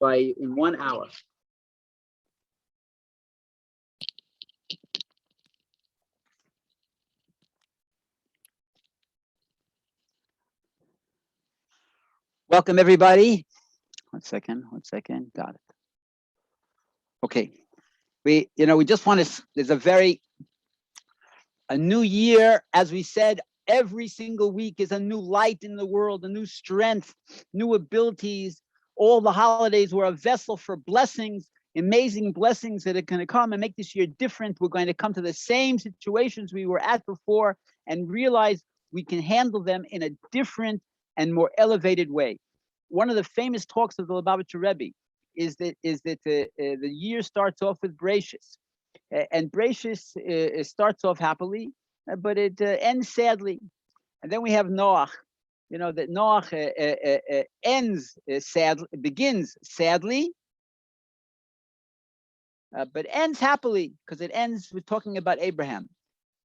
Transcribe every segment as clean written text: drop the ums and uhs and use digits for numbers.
in 1 hour. Welcome, everybody. One second. Got it. Okay. We just want to, there's a new year, as we said, every single week is a new light in the world, a new strength, new abilities. All the holidays were a vessel for blessings, amazing blessings that are going to come and make this year different. We're going to come to the same situations we were at before and realize we can handle them in a different and more elevated way. One of the famous talks of the Lubavitcher Rebbe is that the year starts off with Bereshis, and Bereshis starts off happily, but it ends sadly. And then we have Noach. That Noach begins sadly, but ends happily, because it ends with talking about Abraham.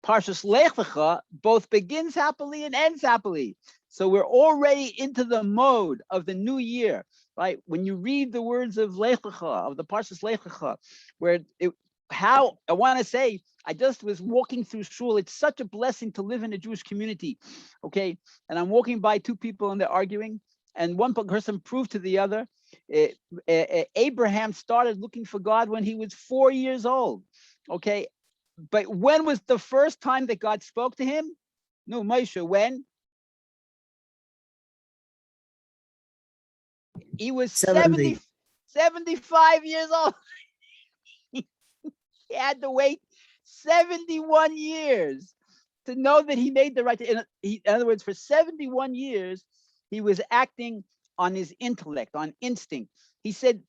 Parshas Lech Lecha both begins happily and ends happily. So we're already into the mode of the new year, right? When you read the words of Lech Lecha, of the Parshas Lech Lecha, how I want to say, I just was walking through shul. It's such a blessing to live in a Jewish community, okay? And I'm walking by two people and they're arguing, and one person proved to the other, Abraham started looking for God when he was 4 years old, okay? But when was the first time that God spoke to him? No, Moshe, when? He was 75 years old. He had to wait 71 years to know that he made the right. In other words, for 71 years, he was acting on his intellect, on instinct. He said,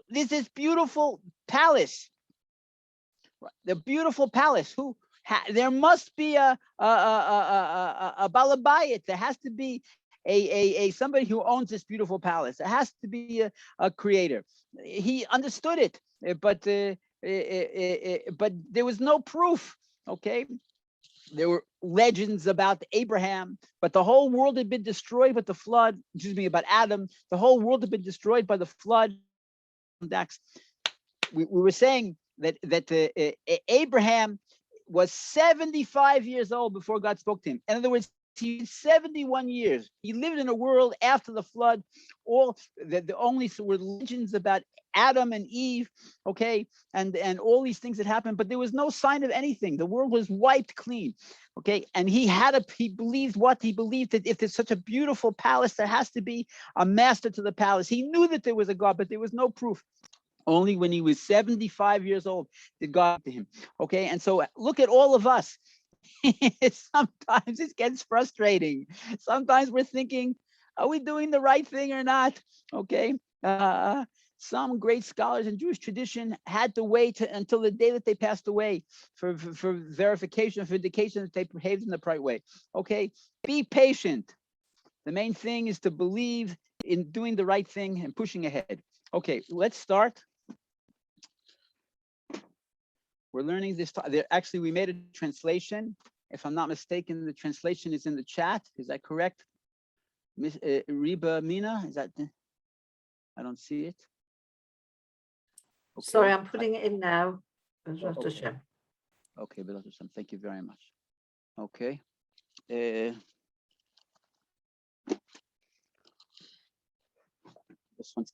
"This is beautiful palace, the beautiful palace. There must be a balabayit. There has to be a somebody who owns this beautiful palace. There has to be a creator." He understood it, but there was no proof. Okay, there were legends about Abraham, but the whole world had been destroyed by the flood. About Adam. The whole world had been destroyed by the flood. We were saying that Abraham was 75 years old before God spoke to him. In other words, he 71 years. He lived in a world after the flood. All the only were legends about Adam and Eve, okay, and all these things that happened, but there was no sign of anything. The world was wiped clean, okay. And he believed that if there's such a beautiful palace, there has to be a master to the palace. He knew that there was a God, but there was no proof. Only when he was 75 years old did God to him, okay. And so look at all of us. Sometimes it gets frustrating. Sometimes we're thinking, are we doing the right thing or not? Okay. Some great scholars in Jewish tradition had to wait until the day that they passed away for verification, for indication that they behaved in the right way. Okay. Be patient. The main thing is to believe in doing the right thing and pushing ahead. Okay, let's start. We're learning this. Actually, we made a translation. If I'm not mistaken, the translation is in the chat. Is that correct? Miss Reba Mina, is that? I don't see it. Okay. Sorry, I'm putting it in now. Okay, Baal Shem. Thank you very much. Okay.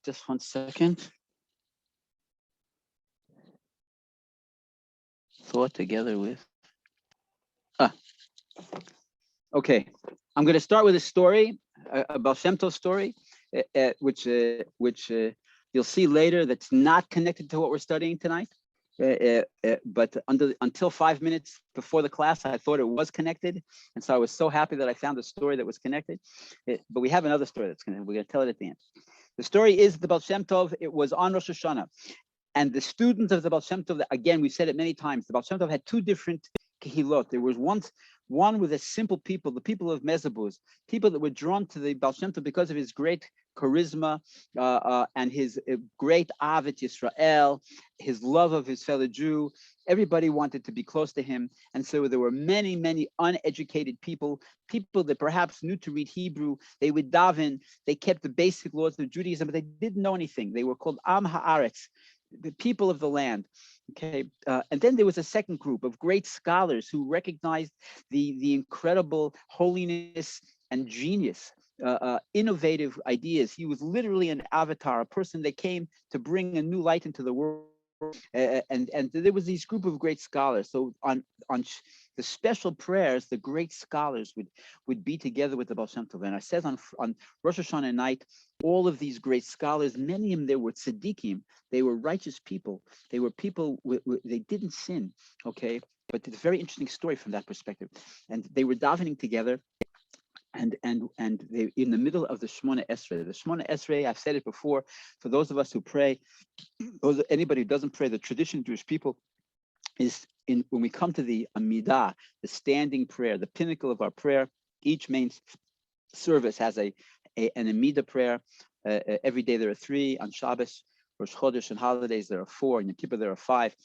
Just one second. Thought together with. Okay. I'm going to start with a story, a Baal Shem Tov story, which you'll see later. That's not connected to what we're studying tonight. But until 5 minutes before the class, I thought it was connected, and so I was so happy that I found a story that was connected. But we have another story that's connected. We're going to tell it at the end. The story is the Baal Shem Tov. It was on Rosh Hashanah, and the students of the Baal Shem Tov. Again, we said it many times. The Baal Shem Tov had two different kehilot. There was one One with the simple people, the people of Mezabuz, people that were drawn to the Baal Shem Tov because of his great charisma and his great Ahavas Yisrael, his love of his fellow Jew. Everybody wanted to be close to him. And so there were many, many uneducated people that perhaps knew to read Hebrew. They would daven, they kept the basic laws of Judaism, but they didn't know anything. They were called Am Haaretz, the people of the land. Okay, and then there was a second group of great scholars who recognized the incredible holiness and genius, innovative ideas. He was literally an avatar, a person that came to bring a new light into the world. And there was these group of great scholars. So on the special prayers, the great scholars would be together with the Baal Shem Tov. And I said on Rosh Hashanah night, all of these great scholars, many of them, they were tzaddikim, they were righteous people. They were people, they didn't sin, okay? But it's a very interesting story from that perspective. And they were davening together. And they in the middle of the Shemona Esrei. The Shemona Esrei, I've said it before, for those of us who pray, anybody who doesn't pray, the tradition of Jewish people is when we come to the Amidah, the standing prayer, the pinnacle of our prayer. Each main service has an Amidah prayer. Every day there are 3. On Shabbos, Rosh Chodesh, and holidays there are 4. In Yom Kippur there are 5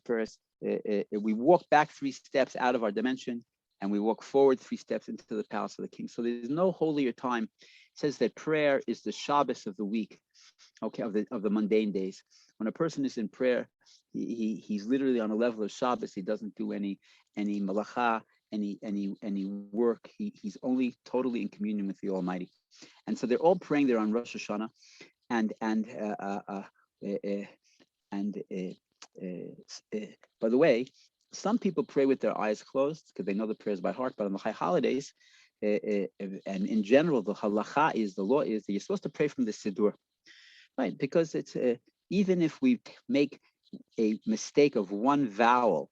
prayers. We walk back 3 steps out of our dimension, and we walk forward 3 steps into the palace of the king. So there's no holier time. It says that prayer is the Shabbos of the week, okay, of the mundane days. When a person is in prayer, he's literally on a level of Shabbos. He doesn't do any malacha, any work. He's only totally in communion with the Almighty. And so they're all praying there on Rosh Hashanah, and by the way, some people pray with their eyes closed because they know the prayers by heart, but on the high holidays, and in general, the halacha is, the law is that you're supposed to pray from the Siddur, right? Because it's even if we make a mistake of one vowel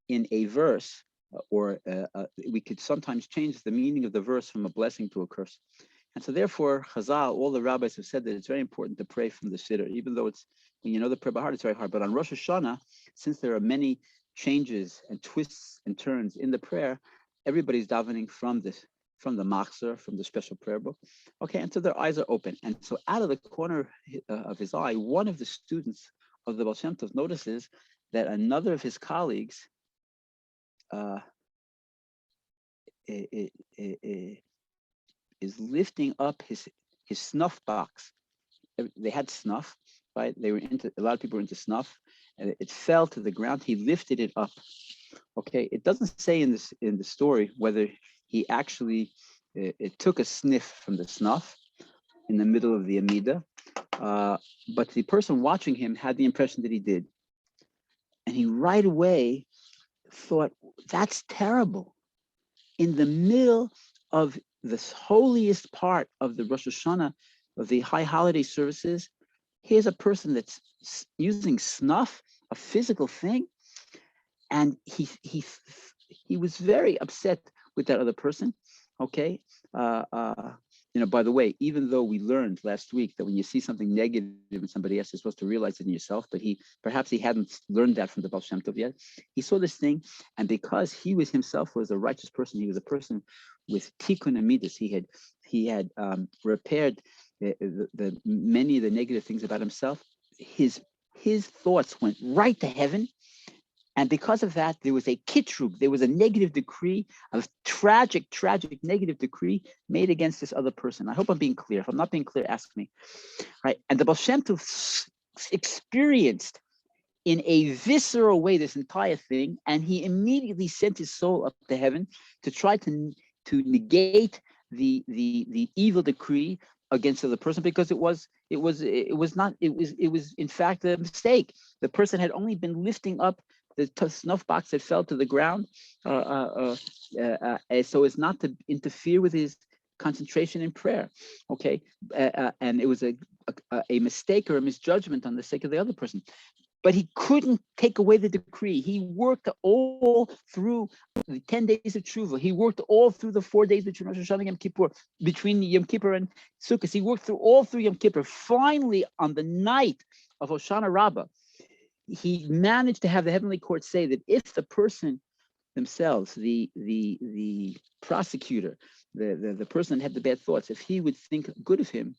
in a verse, or we could sometimes change the meaning of the verse from a blessing to a curse. And so therefore, Chazal, all the rabbis have said that it's very important to pray from the Siddur, even though it's, when you know the prayer by heart, it's very hard. But on Rosh Hashanah, since there are many changes and twists and turns in the prayer, everybody's davening from the machzor, from the special prayer book. Okay, and so their eyes are open. And so out of the corner of his eye, one of the students of the Baal Shem Tov notices that another of his colleagues is lifting up his snuff box. They had snuff, right? They were into, a lot of people were into snuff, and it fell to the ground. He lifted it up. Okay, it doesn't say in the story whether he actually it took a sniff from the snuff in the middle of the Amidah, but the person watching him had the impression that he did, and he right away thought, that's terrible. In the middle of the holiest part of the Rosh Hashanah, of the high holiday services, here's a person that's using snuff, a physical thing, and he was very upset with that other person. Okay, by the way, even though we learned last week that when you see something negative in somebody else, you're supposed to realize it in yourself, but perhaps he hadn't learned that from the Baal Shem Tov yet. He saw this thing, and because he himself was a righteous person, he was a person with tikkun amidus. He had repaired the many of the negative things about himself. His thoughts went right to heaven. And because of that, there was a kitrug, there was a negative decree, a tragic negative decree made against this other person. I hope I'm being clear. If I'm not being clear, ask me. Right? And the Baal Shem Tov experienced in a visceral way this entire thing, and he immediately sent his soul up to heaven to try to negate the evil decree against the other person, because it was in fact a mistake. The person had only been lifting up the snuff box that fell to the ground, so as not to interfere with his concentration in prayer. Okay, and it was a mistake or a misjudgment on the sake of the other person. But he couldn't take away the decree. He worked all through the 10 days of Tshuva. He worked all through the 4 days between Rosh Hashanah and Yom Kippur, between Yom Kippur and Sukkot. He worked all through Yom Kippur. Finally, on the night of Hoshana Rabbah, he managed to have the heavenly court say that if the person themselves, the prosecutor, the person that had the bad thoughts, if he would think good of him,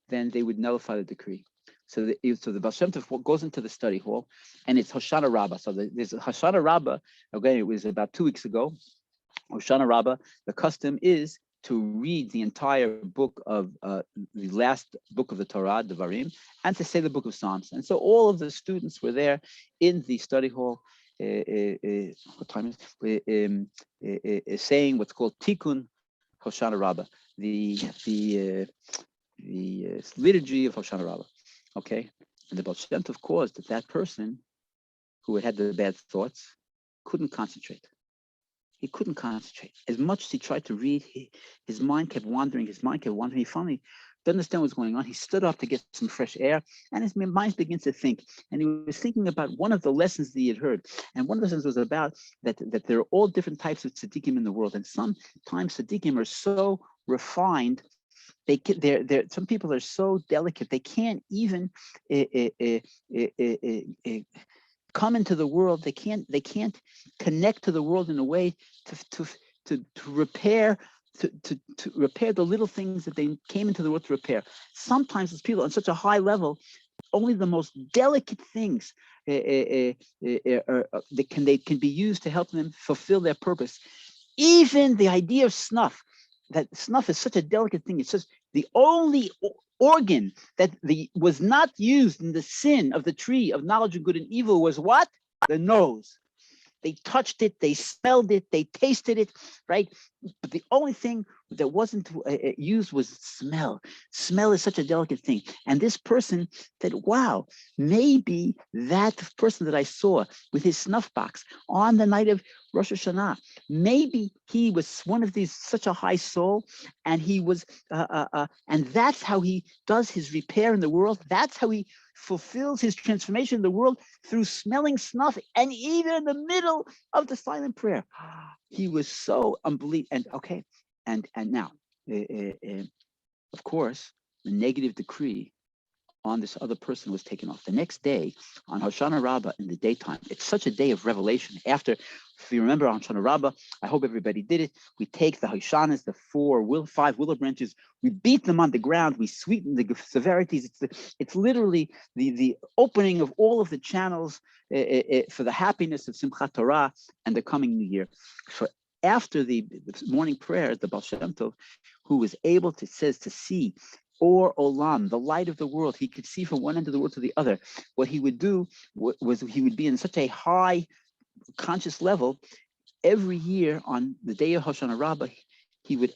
then they would nullify the decree. So the Baal Shem Tov goes into the study hall, and it's Hoshana Rabbah. So there's a Hoshana Rabbah. Okay, it was about 2 weeks ago. Hoshana Rabbah. The custom is to read the entire book of the last book of the Torah, Devarim, and to say the book of Psalms. And so all of the students were there in the study hall. What time is saying what's called Tikkun Hoshana Rabbah, the liturgy of Hoshana Rabbah. Okay, and the Baal Shem Tov caused that person who had the bad thoughts couldn't concentrate. He couldn't concentrate. As much as he tried to read, his mind kept wandering. He finally didn't understand what's going on. He stood up to get some fresh air, and his mind begins to think. And he was thinking about one of the lessons that he had heard. And one of the lessons was about that there are all different types of tzaddikim in the world. And sometimes tzaddikim are so refined. Some people are so delicate. They can't even come into the world. They can't connect to the world in a way to repair to repair the little things that they came into the world to repair. Sometimes as people on such a high level, only the most delicate things they can be used to help them fulfill their purpose. Even the idea of snuff, that snuff is such a delicate thing. It's just the only organ that was not used in the sin of the tree of knowledge of good and evil was what? The nose. They touched it, they smelled it, they tasted it, right? But the only thing that wasn't used was smell. Smell is such a delicate thing. And this person said, wow, maybe that person that I saw with his snuff box on the night of Rosh Hashanah, maybe he was one of these, such a high soul, and he was, and that's how he does his repair in the world. That's how he fulfills his transformation in the world, through smelling snuff, and even in the middle of the silent prayer. He was so unbelievable. And okay, and now, of course, the negative decree on this other person was taken off. The next day, on Hoshana Rabbah in the daytime, it's such a day of revelation. After, if you remember on Hoshana Rabbah, I hope everybody did it, we take the Hoshanas, the 5 willow branches, we beat them on the ground, we sweeten the severities. It's literally the opening of all of the channels for the happiness of Simchat Torah and the coming new year. So after the morning prayer, the Baal Shem Tov, who was able to see or olam, the light of the world, he could see from one end of the world to the other. What he would do was he would be in such a high conscious level. Every year on the day of Hoshana Rabbah, he would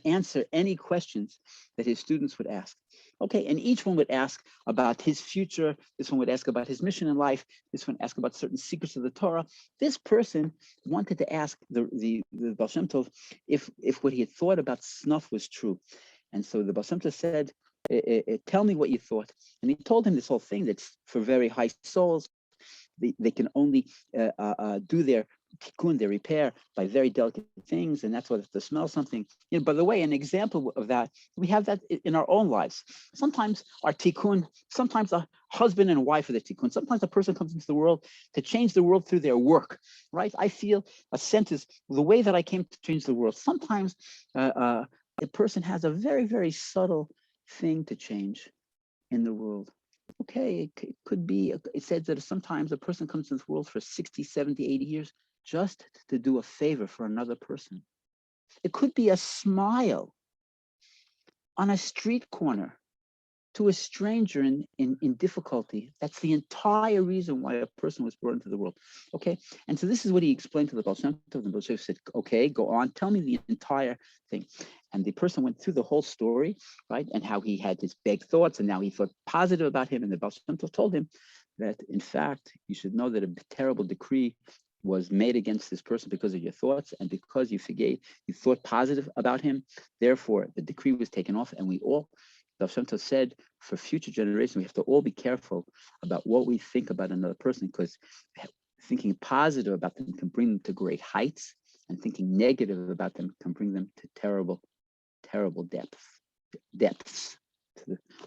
answer any questions that his students would ask. Okay, and each one would ask about his future. This one would ask about his mission in life. This one asked about certain secrets of the Torah. This person wanted to ask the Baal Shem Tov if what he had thought about snuff was true. And so the Baal Shem Tov said, tell me what you thought. And he told him this whole thing that's for very high souls. They can only do their tikkun, their repair, by very delicate things, and that's what to smell something. By the way, an example of that, we have that in our own lives. Sometimes our tikkun, sometimes a husband and wife are the tikkun. Sometimes a person comes into the world to change the world through their work, right? I feel Ascent is the way that I came to change the world. Sometimes a person has a very, very subtle thing to change in the world. Okay, it could be, it says that sometimes a person comes into the world for 60, 70, 80 years just to do a favor for another person. It could be a smile on a street corner to a stranger in difficulty. That's the entire reason why a person was brought into the world. Okay, and so this is what he explained to the Baal Shem Tov. The Baal Shem Tov said, okay, go on, tell me the entire thing. And the person went through the whole story, right? And how he had his big thoughts, and now he thought positive about him. And the Baal Shem Tov told him that, in fact, you should know that a terrible decree was made against this person because of your thoughts, and because you thought positive about him. Therefore, the decree was taken off, and we all, the Baal Shem Tov said, for future generations, we have to all be careful about what we think about another person, because thinking positive about them can bring them to great heights, and thinking negative about them can bring them to terrible depths.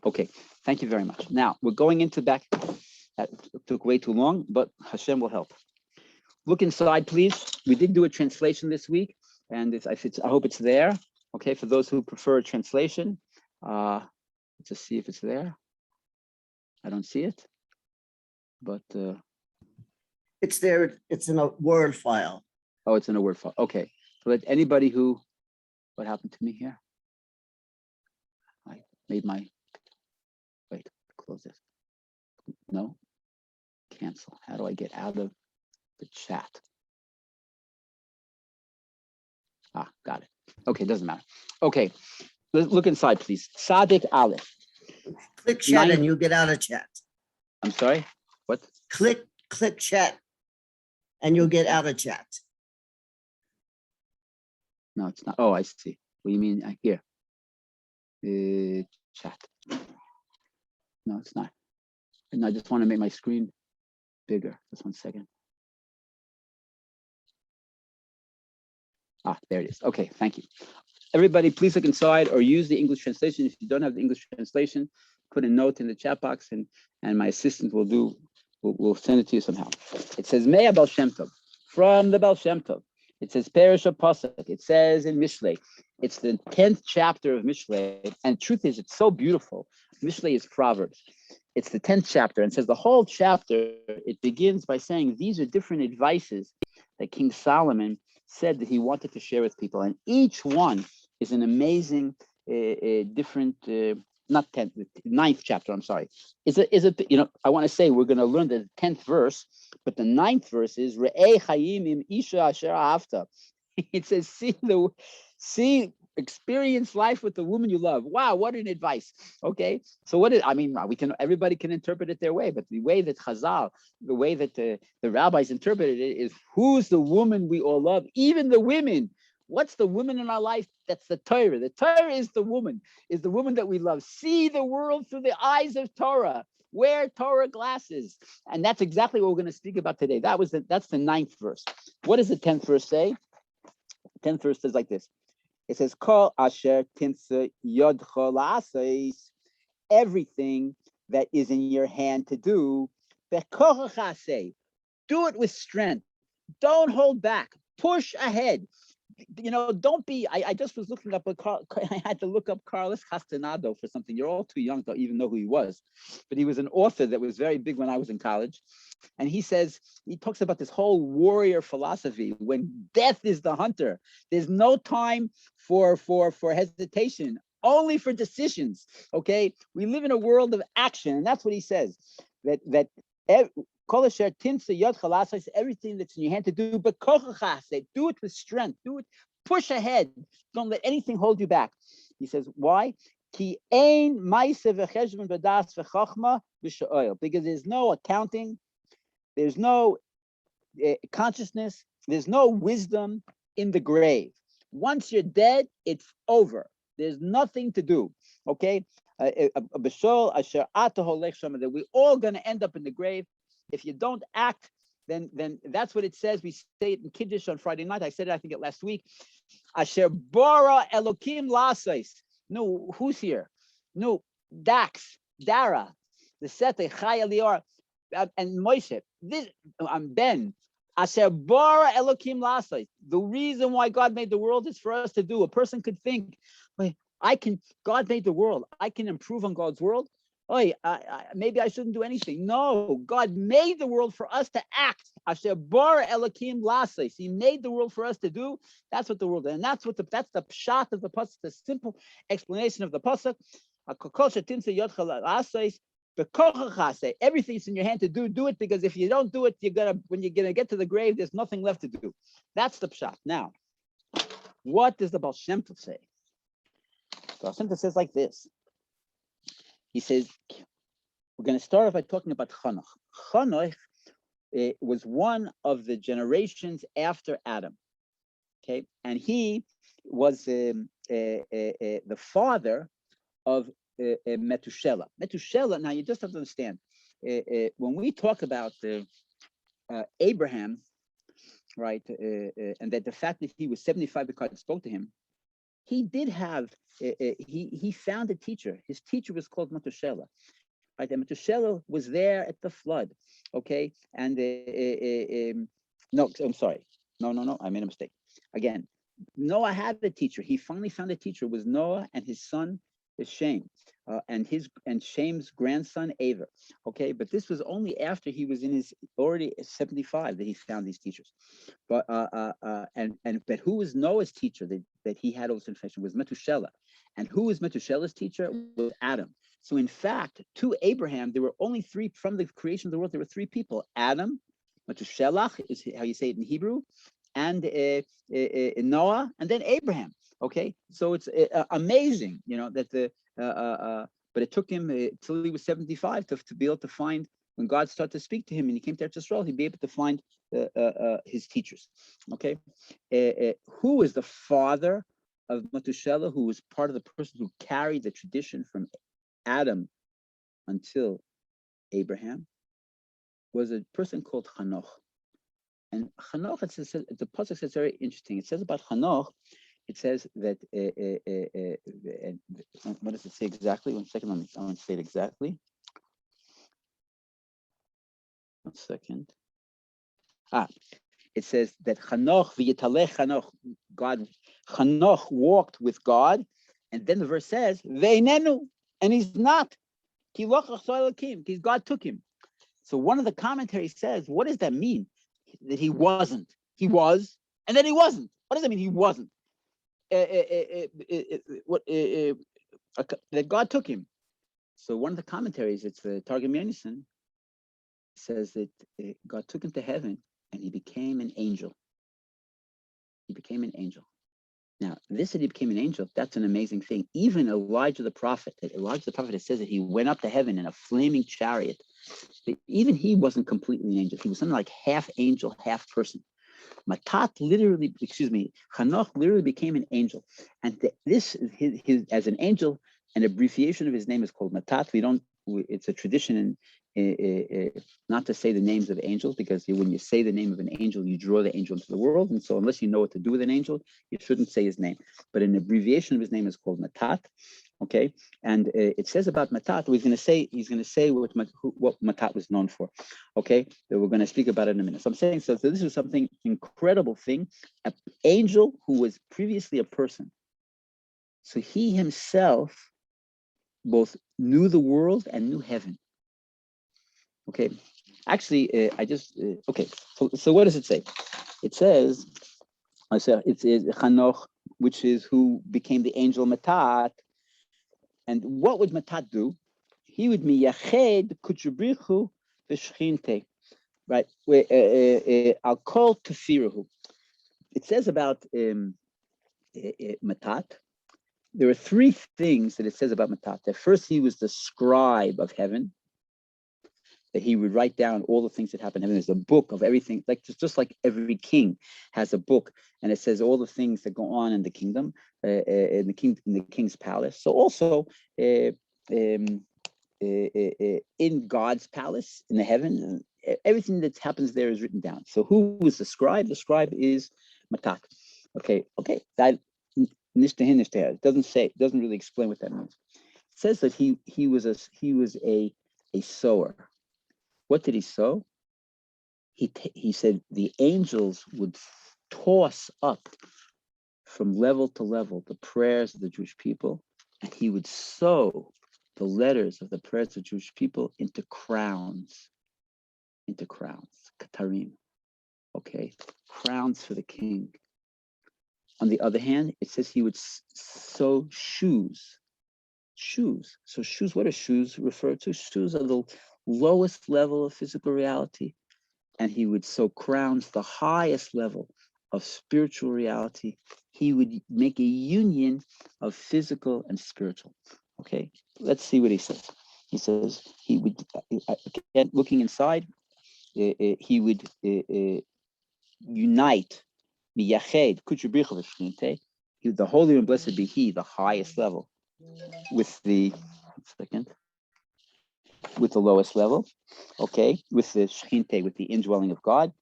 Okay, thank you very much. Now we're going into back That took way too long, but Hashem will help. Look inside, please. We did do a translation this week, and I hope it's there. Okay, for those who prefer a translation, let's just see if it's there. I don't see it, but it's there. It's in a Word file. Oh, it's in a Word file. Okay. So let anybody who, what happened to me here? I made my, wait, close this. No, cancel. How do I get out of the chat? Ah, got it. Okay, doesn't matter. Okay, look inside, please. Tzaddik Aleph. Click chat and you get out of chat. I'm sorry, what? Click chat and you'll get out of chat. No, it's not. Oh, I see. What do you mean here? Chat. No, it's not. And I just want to make my screen bigger. Just 1 second. Ah, there it is. Okay, thank you. Everybody, please look inside or use the English translation. If you don't have the English translation, put a note in the chat box and my assistant will send it to you somehow. It says, Mea Baal Shem Tov, from the Baal Shem Tov. It says, Perish Pasuk. It says in Mishlei. It's the 10th chapter of Mishlei. And truth is, it's so beautiful. Mishlei is Proverbs. It's the 10th chapter. And says the whole chapter, it begins by saying these are different advices that King Solomon said that he wanted to share with people. And each one is an amazing, different, not 10th, 9th chapter, I'm sorry. I want to say we're going to learn the 10th verse, but the 9th verse is, Re'eh Chayim im Isha Asher Ahavta. It says, experience life with the woman you love. Wow, what an advice. Okay, so everybody can interpret it their way, but the way that Chazal, the way that the rabbis interpreted it is, who's the woman we all love? Even the women. What's the woman in our life? That's the Torah. The Torah is the woman that we love. See the world through the eyes of Torah. Wear Torah glasses. And that's exactly what we're going to speak about today. That's the 9th verse. What does the 10th verse say? The 10th verse says like this. It says, Kol asher tinsa yodcha la'asais, everything that is in your hand to do, bekochach aseh, do it with strength. Don't hold back. Push ahead. Don't be, I just was looking up, I had to look up Carlos Castanado for something. You're all too young to even know who he was. But he was an author that was very big when I was in college. And he talks about this whole warrior philosophy. When death is the hunter, there's no time for hesitation, only for decisions. Okay, we live in a world of action, and that's what he says. That everything that's in your hand to do, but do it with strength. Do it. Push ahead. Don't let anything hold you back. He says, why? Because there's no accounting. There's no consciousness. There's no wisdom in the grave. Once you're dead, it's over. There's nothing to do. Okay? That we're all going to end up in the grave. If you don't act, then that's what it says. We say it in Kiddush on Friday night. I said it, I think, last week. Asher bara Elokim lasais. No, who's here? No, Dax, Dara, the Sete, Chaya Lior, and Moshe. I'm Ben. Asher bara Elokim lasais. The reason why God made the world is for us to do. A person could think, wait, God made the world. I can improve on God's world. Maybe I shouldn't do anything. No, God made the world for us to act. Asher bara Elokim lasais. He made the world for us to do. That's what the world is. And that's the pshat of the pasuk, the simple explanation of the pasuk. Everything's in your hand to do it, because if you don't do it, when you're gonna get to the grave, there's nothing left to do. That's the pshat. Now, what does the Baal Shem Tov say? The Baal Shem Tov says like this. He says, we're going to start off by talking about Chanoch. Chanoch was one of the generations after Adam. Okay, and he was the father of Metushelah. Metushelah. Now you just have to understand, when we talk about Abraham, right, and that the fact that he was 75 because God spoke to him, he did have he found a teacher. His teacher was called Metushelah. right? And Methuselah was there at the flood, okay? And no, I'm sorry. No, I made a mistake. Again, Noah had a teacher. He finally found a teacher. It was Noah and his son, Shem, and Shem's grandson, Aver. Okay, but this was only after he was in his already 75 that he found these teachers. But but who was Noah's teacher that he had all this information was Methuselah. And who was Methuselah's teacher? Was Adam. So in fact, to Abraham, there were only three from the creation of the world. There were three people: Adam, Methuselah is how you say it in Hebrew, and Noah, and then Abraham. Okay, so it's amazing, that but it took him till he was 75 to be able to find, when God started to speak to him and he came to Eretz Yisrael, he'd be able to find his teachers. Okay, who is the father of Methuselah, who was part of the person who carried the tradition from Adam until Abraham, was a person called Hanoch. And Hanoch, it says, the pasuk says very interesting. It says about Hanoch, it says that, what does it say exactly? 1 second, I want to say it exactly. 1 second. It says that Hanoch, v'yitalech Hanoch, Hanoch walked with God, and then the verse says, ve'inenu, and he's not. Because God took him. So one of the commentaries says, what does that mean? That he wasn't. He was, and then he wasn't. What does that mean? He wasn't. That God took him. So one of the commentaries, it's the Targum Yonasan, says that God took him to heaven and he became an angel. He became an angel. Now, this that he became an angel, that's an amazing thing. Even Elijah the prophet, it says that he went up to heaven in a flaming chariot. But even he wasn't completely an angel. He was something like half angel, half person. Hanoch literally became an angel. And this, his as an angel, an abbreviation of his name is called Matat. It's a tradition not to say the names of angels, because when you say the name of an angel, you draw the angel into the world. And so unless you know what to do with an angel, you shouldn't say his name. But an abbreviation of his name is called Matat. Okay, and it says about Matat, he's going to say what Matat was known for. Okay, that we're going to speak about it in a minute. So I'm saying, so this was something incredible thing, an angel who was previously a person. So he himself both knew the world and knew heaven. Okay, actually, okay. So what does it say? It says, it's Hanoch, which is who became the angel Matat. And what would Matat do? He would miyached kuchubrichu v'shchinte, right? I'll call tefirahu. It says about Matat. There are three things that it says about Matat. That first, he was the scribe of heaven. That he would write down all the things that happen in heaven. There's a book of everything, like just like every king has a book, and it says all the things that go on in the kingdom, in the king's palace. So also in God's palace in the heaven, everything that happens there is written down. So who is the scribe? The scribe is Matat. Okay. That it doesn't really explain what that means. It says that he was a sower. What did he sow? He said the angels would toss up from level to level the prayers of the Jewish people, and he would sow the letters of the prayers of the Jewish people into crowns, katarim. Okay, crowns for the king. On the other hand, it says he would sow shoes. So shoes, what do shoes refer to? Shoes are the lowest level of physical reality. And he would sow crowns, the highest level of spiritual reality. He would make a union of physical and spiritual. Okay, let's see what he says. He says he would, again, looking inside, he would unite, the Holy and Blessed be He, the highest level, with the lowest level, okay, with the Shechinte, with the indwelling of God.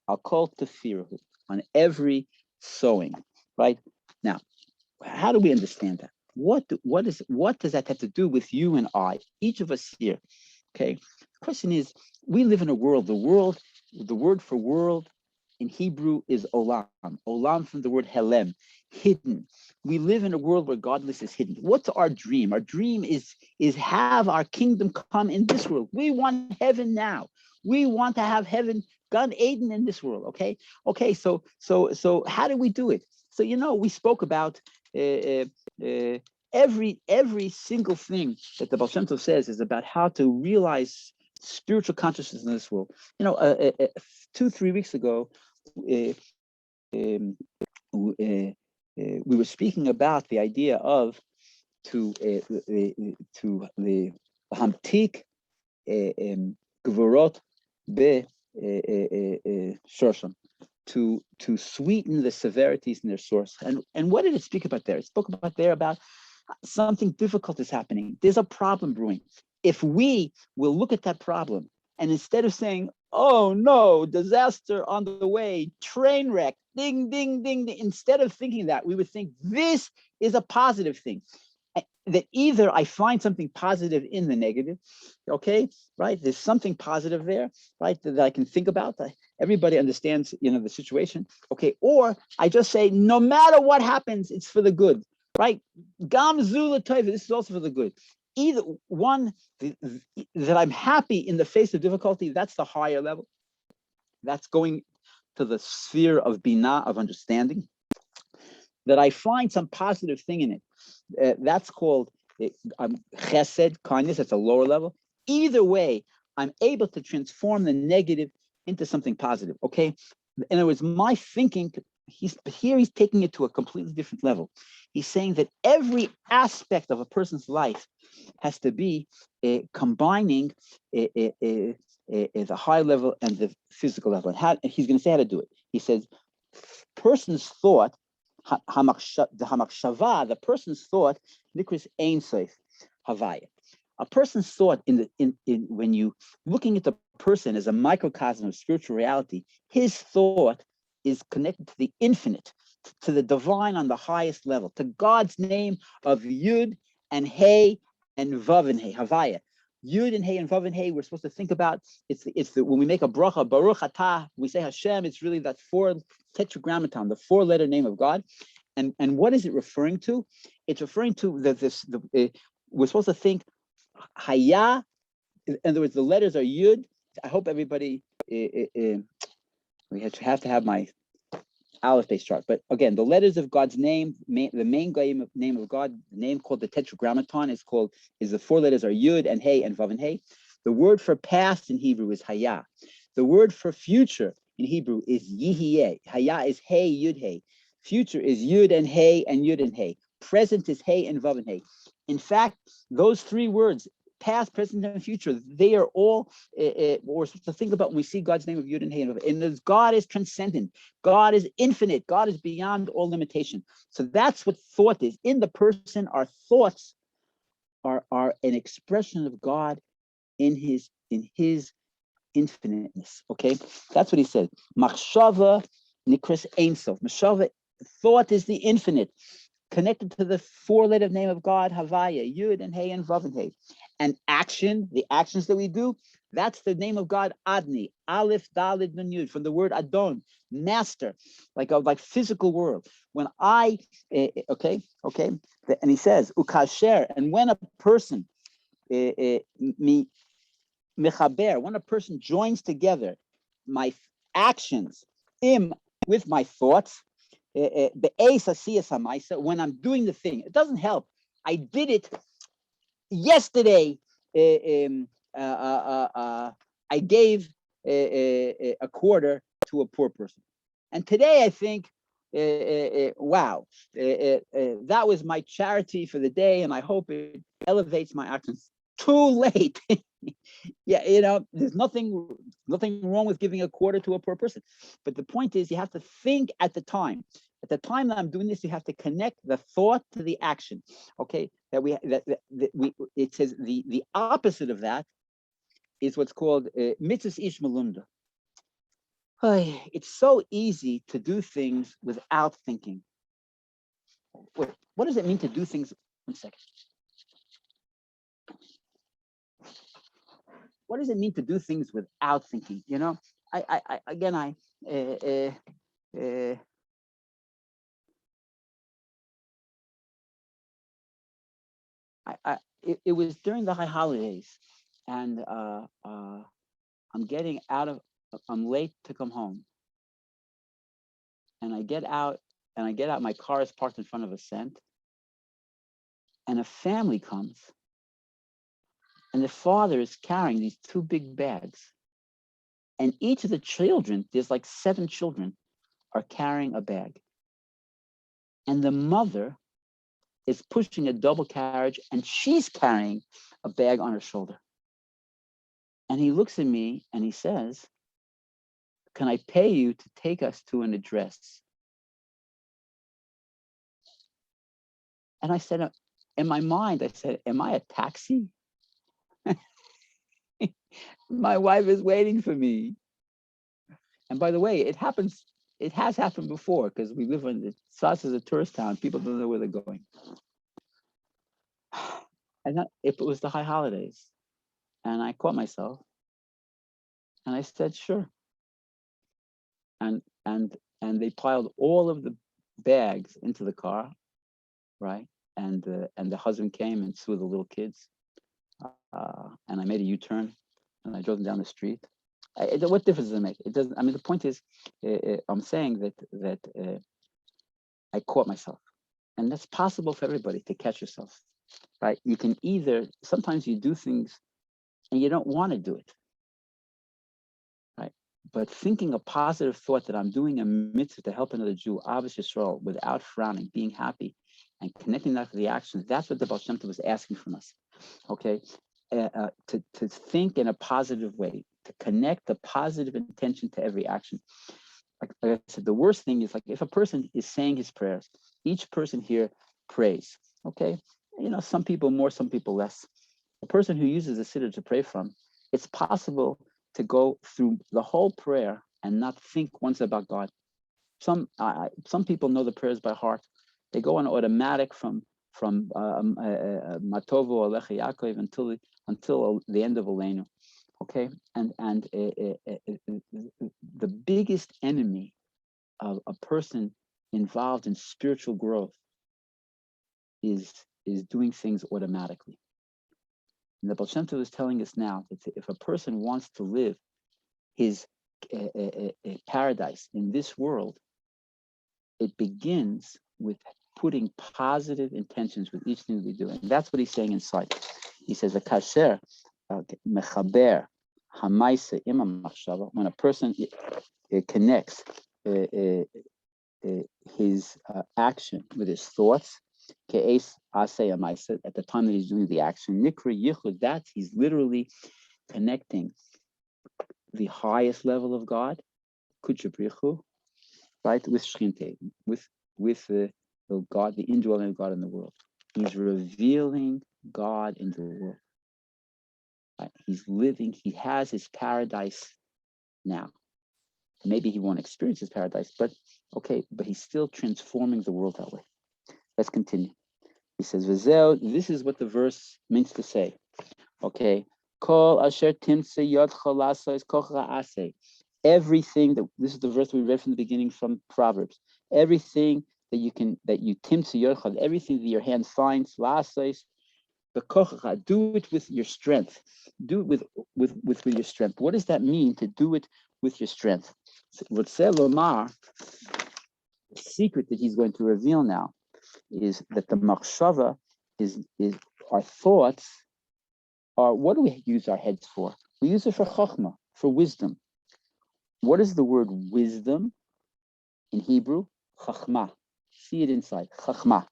I'll call tefirahu on every sowing, right? Now, how do we understand that? What does that have to do with you and I, each of us here? Okay. The question is, we live in a world. The word for world in Hebrew is olam. Olam from the word helem, hidden. We live in a world where godless is hidden. What's our dream? Our dream is have our kingdom come in this world. We want heaven now. We want to have heaven, Gan Eden in this world. Okay. Okay. So how do we do it? So we spoke about every single thing that the Baal Shem Tov says is about how to realize spiritual consciousness in this world. 2-3 weeks ago, we were speaking about the idea of to the hamtik gvorot be shorsham, to sweeten the severities in their source. And what did it speak about there? It spoke about there about something difficult is happening. There's a problem brewing. If we will look at that problem and instead of saying, oh no, disaster on the way, train wreck, ding, ding, ding, ding, instead of thinking that, we would think this is a positive thing. That either I find something positive in the negative, okay, right? There's something positive there, right, that I can think about. Everybody understands, the situation, okay? Or I just say, no matter what happens, it's for the good, right? Gam zula tova, this is also for the good. Either one, that I'm happy in the face of difficulty, that's the higher level. That's going to the sphere of binah, of understanding. That I find some positive thing in it. That's called chesed, kindness. That's a lower level. Either way, I'm able to transform the negative into something positive. Okay. In other words, my thinking, he's taking it to a completely different level. He's saying that every aspect of a person's life has to be combining the high level and the physical level. And he's going to say how to do it. He says, person's thought, the person's thought, nikris ein sof havaya. A person's thought in when you looking at the person as a microcosm of spiritual reality, his thought is connected to the infinite, to the divine on the highest level, to God's name of Yud and Hey and Vav and Hey, Havaya. Yud and Hey and Vav and Hey, we're supposed to think about, it's the when we make a bracha, Baruch Atah, we say Hashem, it's really that tetragrammaton, the 4-letter name of God. And what is it referring to? It's referring to we're supposed to think Haya. In other words, the letters are Yud. I hope everybody, we have to have my Aleph base chart. But again, the letters of God's name, the main name of God, the name called the tetragrammaton is the 4 letters are Yud and Hey and Vav and Hey. The word for past in Hebrew is Haya. The word for future in Hebrew is Yihiyeh. Haya is Hey, Yud, Hey. Future is Yud and Hey and Yud and Hey. Present is Hey and Vav and Hey. In fact, those 3 words, past, present, and future, they are all we're supposed to think about when we see God's name of Yud and Hey. And God is transcendent. God is infinite. God is beyond all limitation. So that's what thought is. In the person, our thoughts are an expression of God in his infiniteness. Okay, that's what he said. Machshava nikras ein sof. Machshava, thought is the infinite, connected to the 4-letter name of God, Havaya, Yud and Hey and Vav and Hey. And action, the actions that we do, that's the name of God, Adni, Aleph, Dalid, Nun, Yud, from the word Adon, master, like physical world. When I, and he says, Ukasher, and when a person, Mechaber, when a person joins together my actions with my thoughts, when I'm doing the thing, it doesn't help. I did it yesterday. I gave a quarter to a poor person, and today I think, wow, that was my charity for the day, and I hope it elevates my actions. Too late. Yeah, there's nothing wrong with giving a quarter to a poor person, but the point is you have to think at the time. At the time that I'm doing this, you have to connect the thought to the action. Okay, it says the opposite of that is what's called mitzvahs ish malunda. It's so easy to do things without thinking. What does it mean to do things 1 second. What does it mean to do things without thinking? You know, it was during the high holidays, and I'm late to come home, and I get out, my car is parked in front of Ascent, and a family comes, and the father is carrying these 2 big bags, and each of the children, there's like 7 children, are carrying a bag, and the mother is pushing a double carriage, and she's carrying a bag on her shoulder. And he looks at me and he says, "Can I pay you to take us to an address?" And I said, in my mind, I said, "Am I a taxi? My wife is waiting for me." And by the way, it has happened before, because we live in the Sas is a tourist town. People don't know where they're going. And it was the high holidays. And I caught myself. And I said, "Sure." And they piled all of the bags into the car, right? And the husband came and 2 of the little kids. And I made a U-turn and I drove them down the street. What difference does it make? It doesn't. I mean, the point is, I'm saying that I caught myself, and that's possible for everybody to catch yourself, right? You can sometimes you do things and you don't want to do it, right? But thinking a positive thought that I'm doing a mitzvah to help another Jew, Ahavas Yisrael, without frowning, being happy, and connecting that to the actions, that's what the Baal Shem Tov was asking from us, okay? To think in a positive way, to connect a positive intention to every action. Like I said, the worst thing is, like, if a person is saying his prayers, each person here prays, okay? You know, some people more, some people less. A person who uses a siddur to pray from, it's possible to go through the whole prayer and not think once about God. Some people know the prayers by heart. They go on automatic from Matovo Alecha Yaakov until the end of Aleinu, okay? And the biggest enemy of a person involved in spiritual growth is doing things automatically. And the Baal Shem Tov is telling us now that if a person wants to live his paradise in this world, it begins with putting positive intentions with each thing we do. And that's what he's saying inside. He says, "Kasher mechaber hamaisa ima machshava." When a person connects his action with his thoughts, ke'es aseh hamaisa, at the time that he's doing the action, nikra yichud, that's he's literally connecting the highest level of God, kuchabrichu, right, with Shchinte, with the God, the indwelling of God in the world. He's revealing God in the world. Right? He's living, he has his paradise now. Maybe he won't experience his paradise, but he's still transforming the world that way. Let's continue. He says, "V'zeo," this is what the verse means to say. Okay. Kol asher timtze yodcha lasos kocha aseh. Everything this is the verse we read from the beginning from Proverbs. Everything that you timtze yodcha, everything that your hand finds, lasos, do it with your strength. Do it with your strength. What does that mean, to do it with your strength? The secret that he's going to reveal now is that the machshava is our thoughts are, what do we use our heads for? We use it for chachma, for wisdom. What is the word wisdom in Hebrew? Chachma. See it inside. Chachma.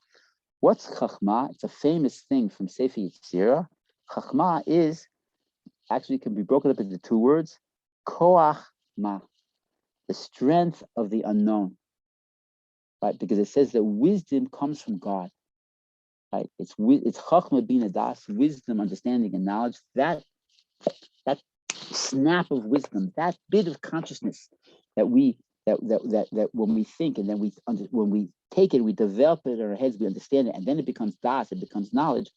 What's chachma? It's a famous thing from Sefer Yetzirah. Chachma can be broken up into 2 words. Koach ma, the strength of the unknown. Right? Because it says that wisdom comes from God. Right? It's chachma bina das, wisdom, understanding, and knowledge. That snap of wisdom, that bit of consciousness that we that when we think and then when we take it, we develop it in our heads, we understand it, and then it becomes das, it becomes knowledge.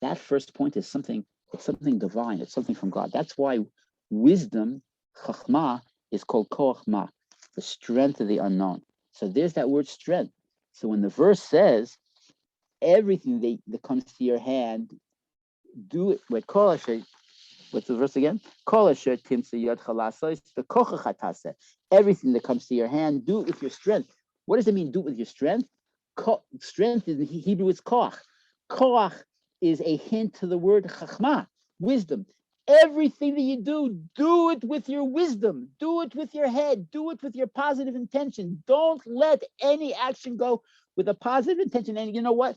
That first point is something. It's something divine. It's something from God. That's why wisdom, chachma, is called koachma, the strength of the unknown. So there's that word strength. So when the verse says everything that comes to your hand, do it. What's the verse again? Everything that comes to your hand, do it with your strength. What does it mean, do it with your strength? Strength in Hebrew is koach. Koach is a hint to the word chachma, wisdom. Everything that you do it with your wisdom. Do it with your head. Do it with your positive intention. Don't let any action go with a positive intention. And you know what?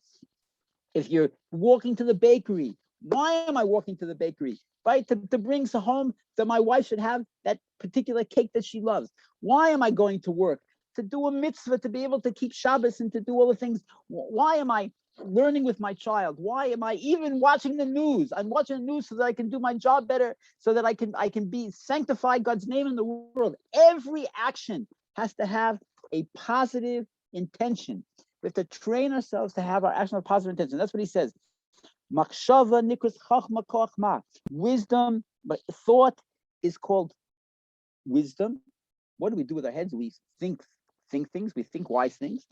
If you're walking to the bakery, why am I walking to the bakery? Right? To bring home that my wife should have that particular cake that she loves. Why am I going to work? To do a mitzvah, to be able to keep Shabbos and to do all the things. Why am I learning with my child? Why am I even watching the news? I'm watching the news so that I can do my job better, so that I can be sanctify God's name in the world. Every action has to have a positive intention. We have to train ourselves to have our action with positive intention. That's what he says. Machshava nikus chachma koachma. Wisdom, but thought is called wisdom. What do we do with our heads? We think things. We think wise things.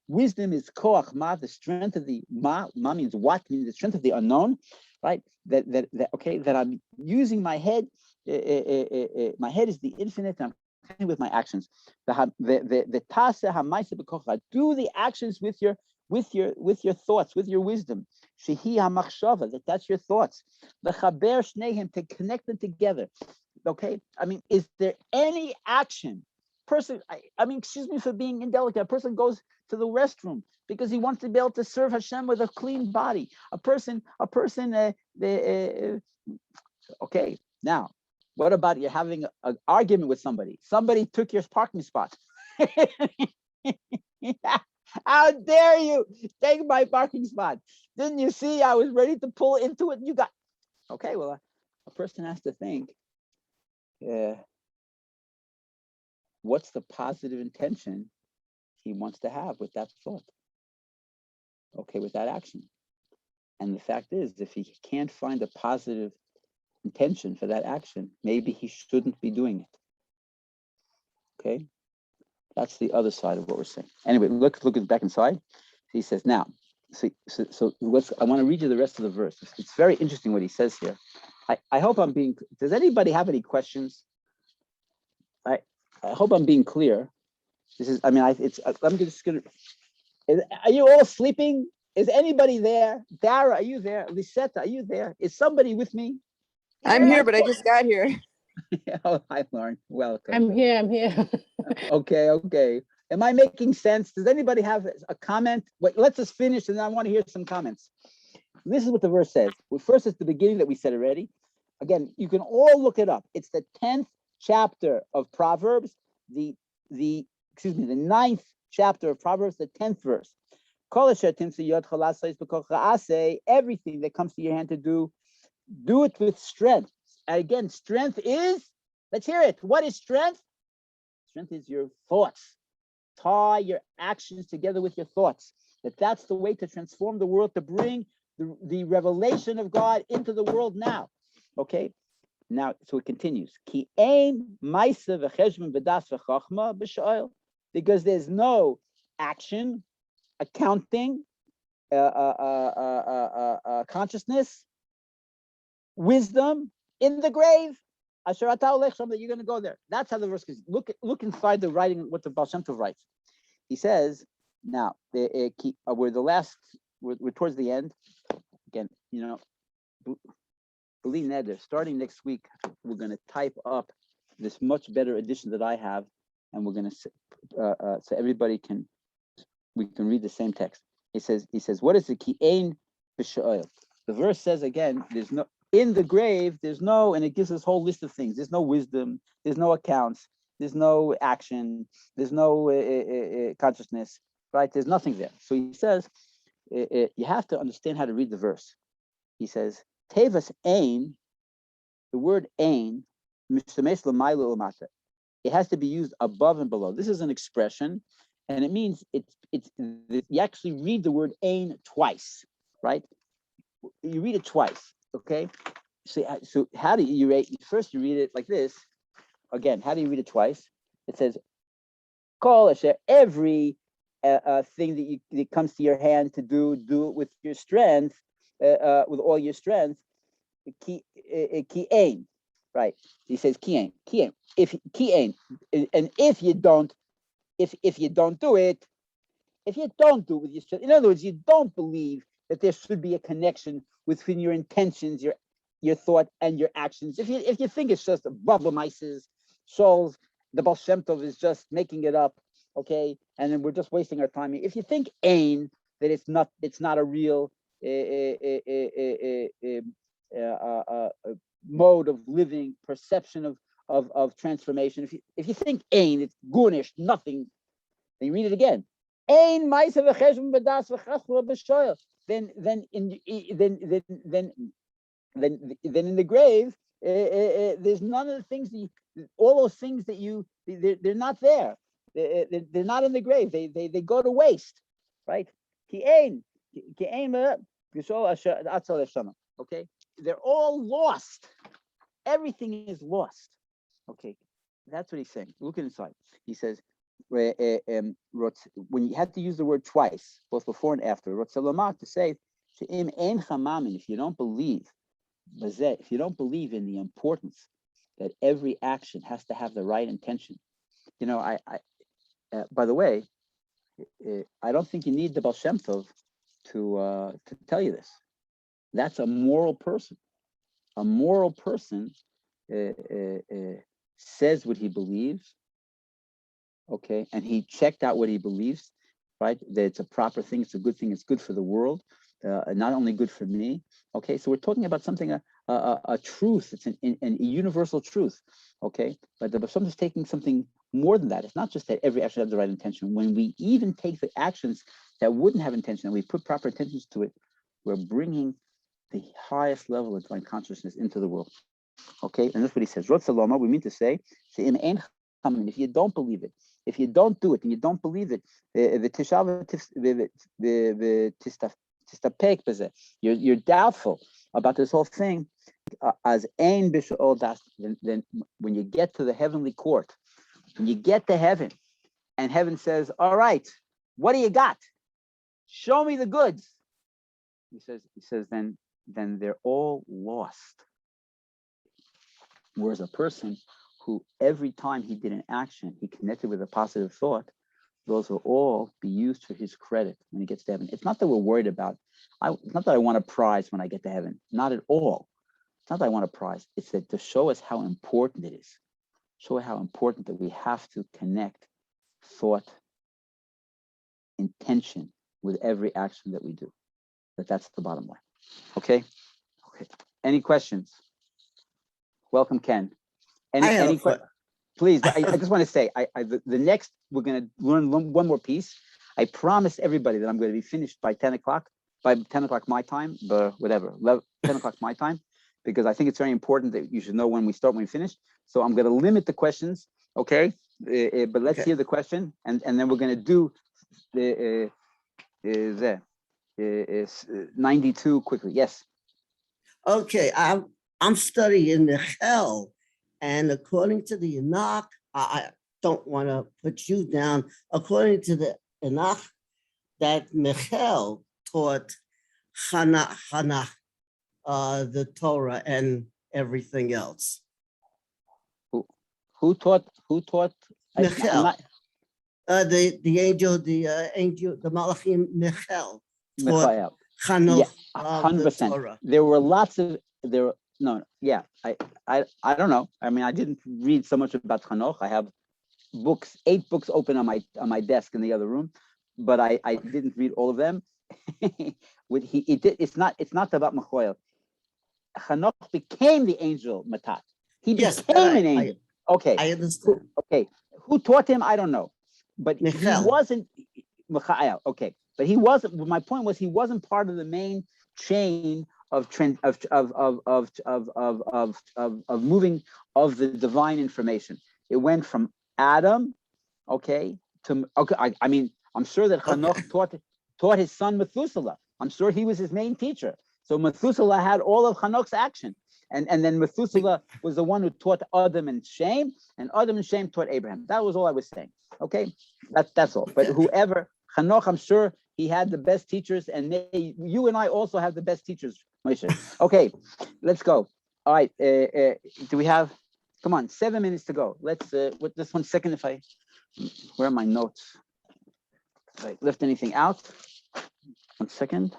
Wisdom is koach ma, the strength of the ma. Ma means what? Means the strength of the unknown, right? That I'm using my head. My head is the infinite. And I'm with my actions. The tasa hamaisa b'kocha. Do the actions with your thoughts, with your wisdom. Shehi hamachshava. That's your thoughts. The chaber shneihem, to connect them together. Okay. I mean, is there any action? Person, I mean, excuse me for being indelicate. A person goes to the restroom because he wants to be able to serve Hashem with a clean body. Okay, now, what about you having an argument with somebody? Somebody took your parking spot. How dare you take my parking spot? Didn't you see I was ready to pull into it? You got, okay, well, a person has to think, what's the positive intention he wants to have with that thought? Okay, with that action. And the fact is, if he can't find a positive intention for that action, maybe he shouldn't be doing it. Okay, that's the other side of what we're saying. Anyway, look back inside. He says now. So I want to read you the rest of the verse. It's very interesting what he says here. I hope I'm being. Does anybody have any questions? I hope I'm being clear. This is. I mean, I'm just gonna. Are you all sleeping? Is anybody there? Dara, are you there? Lisetta, are you there? Is somebody with me? I'm here, but I just got here. Oh, hi, Lauren. Welcome. I'm here. Okay. Am I making sense? Does anybody have a comment? Wait, let's just finish, and then I want to hear some comments. This is what the verse says. Well, first, it's the beginning that we said already. Again, you can all look it up. It's the 10th chapter of Proverbs. The 9th chapter of Proverbs, the 10th verse. Everything that comes to your hand to do it with strength. Again, strength is, let's hear it. What is strength? Strength is your thoughts. Tie your actions together with your thoughts. That's the way to transform the world, to bring the revelation of God into the world now. Okay? Now, so it continues. Because there's no action, accounting, consciousness, wisdom in the grave. You're going to go there. That's how the verse goes. Look inside the writing, what the Baal Shem Tov writes. He says, now, we're towards the end. Again, believe Neder, starting next week, we're going to type up this much better edition that I have, and we're going to, so everybody we can read the same text. He says, what is the ki'ein b'sha'il? The verse says again, there's no, in the grave, there's no, and it gives us a whole list of things. There's no wisdom, there's no accounts, there's no action, there's no consciousness, right? There's nothing there. So he says, you have to understand how to read the verse. He says, Tevas ein, the word ein, it has to be used above and below. This is an expression, and it means you actually read the word ein twice, right? You read it twice, okay? So how do you read? First, you read it like this. Again, how do you read it twice? It says, "Kol asher," every thing that comes to your hand to do it with your strength, with all your strength. Ki ein, right? He says ki ein. If ki ein, and if you don't do it, if you don't do it with your strength, in other words, you don't believe that there should be a connection between your intentions, your thought, and your actions. If you think it's just bubble mices, souls, the Baal Shem Tov is just making it up, okay, and then we're just wasting our time. If you think ein, that it's not a real mode of living, perception of transformation. If you think ein, it's gunish, nothing, then you read it again. Ein ma'aser v'cheshbon b'das v'chachura b'shoyel. Then in the grave, there's none of the things all those things that they're not there. They're not in the grave. They go to waste, right? Okay, they're all lost. Everything is lost. Okay, that's what he's saying. Look inside. He says, when you have to use the word twice, both before and after, to say, if you don't believe in the importance that every action has to have the right intention. By the way, I don't think you need the Baal Shem Tov to tell you this. That's a moral person. A moral person says what he believes, okay, and he checked out what he believes, right? That it's a proper thing, it's a good thing, it's good for the world, not only good for me. Okay, so we're talking about something, a truth. It's a universal truth, okay? But the Baal Shem Tov is taking something more than that. It's not just that every action has the right intention. When we even take the actions that wouldn't have intention and we put proper intentions to it, we're bringing the highest level of divine consciousness into the world. Okay, and that's what he says. We mean to say, if you don't believe it, if you don't do it, and you don't believe it, you're doubtful about this whole thing. As ein b'sheol das, then when you get to the heavenly court, when you get to heaven, and heaven says, "All right, what do you got? Show me the goods." He says, then they're all lost. Whereas a person who every time he did an action, he connected with a positive thought, those will all be used for his credit when he gets to heaven. It's not that we're worried about, it's not that I want a prize when I get to heaven. Not at all. It's not that I want a prize. It's that to show us how important it is. Show how important that we have to connect thought, intention with every action that we do. That's the bottom line. Okay. Any questions? Welcome, Ken. Any questions? Please, I just want to say, the next, we're going to learn one more piece. I promised everybody that I'm going to be finished by 10 o'clock my time, but whatever, 10 o'clock my time, because I think it's very important that you should know when we start, when we finish. So I'm going to limit the questions, okay? But let's hear the question, and then we're going to do the 92 quickly. Yes. Okay, I'm studying the hell, and according to the Enoch, I don't want to put you down. According to the Enoch, that Michal taught Hannah, the Torah and everything else. Who taught? Michal. The angel, the Malachim Michal taught Chanoch, 100%. There were lots of I don't know. I mean, I didn't read so much about Chanoch. I have 8 books open on my desk in the other room, but I didn't read all of them. It's not about Machoel. Chanoch became the angel Matat. He became an angel. Okay. I understand. Who taught him? I don't know. But Michal. He wasn't Michael. Okay. But he wasn't. My point was, he wasn't part of the main chain of moving of the divine information. It went from Adam, okay, to okay. I mean, I'm sure that Hanoch taught his son Methuselah. I'm sure he was his main teacher. So Methuselah had all of Hanoch's action. And then Methuselah was the one who taught Adam and Shem, and Adam and Shem taught Abraham. That was all I was saying. Okay, that's all. But whoever, Hanoch, I'm sure he had the best teachers, and you and I also have the best teachers, Moshe. Okay, let's go. All right, do we have, come on, 7 minutes to go. Let's, with this 1 second, where are my notes? If I lift anything out, 1 second.